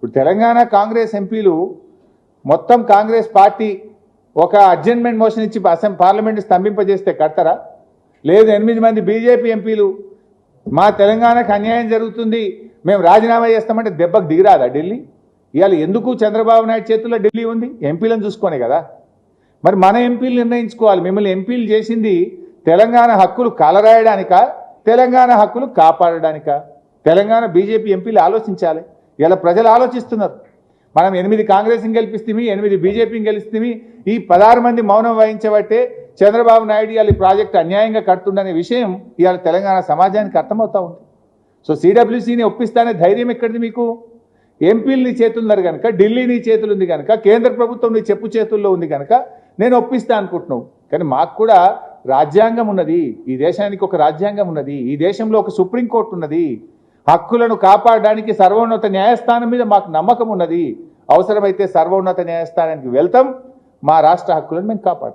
ఇప్పుడు తెలంగాణ కాంగ్రెస్ ఎంపీలు మొత్తం కాంగ్రెస్ పార్టీ ఒక అడ్జర్న్మెంట్ మోషన్ ఇచ్చి పార్లమెంట్ స్తంభింపజేస్తే కడతారా? లేదు 8 మంది బీజేపీ ఎంపీలు మా తెలంగాణకు అన్యాయం జరుగుతుంది మేము రాజీనామా చేస్తామంటే దెబ్బకు దిగిరాదా ఢిల్లీ? ఇవాళ ఎందుకు చంద్రబాబు నాయుడు చేతుల్లో ఢిల్లీ ఉంది? ఎంపీలను చూసుకొనే కదా. మరి మన ఎంపీలు నిర్ణయించుకోవాలి. మిమ్మల్ని ఎంపీలు చేసింది తెలంగాణ హక్కులు కలరాయడానికా, తెలంగాణ హక్కులు కాపాడడానికా? తెలంగాణ బీజేపీ ఎంపీలు ఆలోచించాలి. ఇలా ప్రజలు ఆలోచిస్తున్నారు. మనం 8 కాంగ్రెస్ని గెలిపిస్తేమి, 8 బీజేపీని గెలిస్తేమి, ఈ 16 మంది మౌనం వహించబట్టే చంద్రబాబు నాయుడు ఇవాళ ఈ ప్రాజెక్టు అన్యాయంగా కడుతుందనే విషయం ఇవాళ తెలంగాణ సమాజానికి అర్థమవుతా ఉంది. సో సిడబ్ల్యూసీని ఒప్పిస్తానే ధైర్యం ఎక్కడిది మీకు? ఎంపీలు నీ చేతులున్నారు కనుక, ఢిల్లీ నీ చేతులు ఉంది కనుక, కేంద్ర ప్రభుత్వం నీ చెప్పు చేతుల్లో ఉంది కనుక నేను ఒప్పిస్తా అనుకుంటున్నావు. కానీ మాకు కూడా రాజ్యాంగం ఉన్నది. ఈ దేశానికి ఒక రాజ్యాంగం ఉన్నది. ఈ దేశంలో ఒక సుప్రీంకోర్టు ఉన్నది. హక్కులను కాపాడడానికి సర్వోన్నత న్యాయస్థానం మీద మాకు నమ్మకం ఉన్నది. అవసరమైతే సర్వోన్నత న్యాయస్థానానికి వెళ్తాం. మా రాష్ట్ర హక్కులను మేము కాపాడుతాం.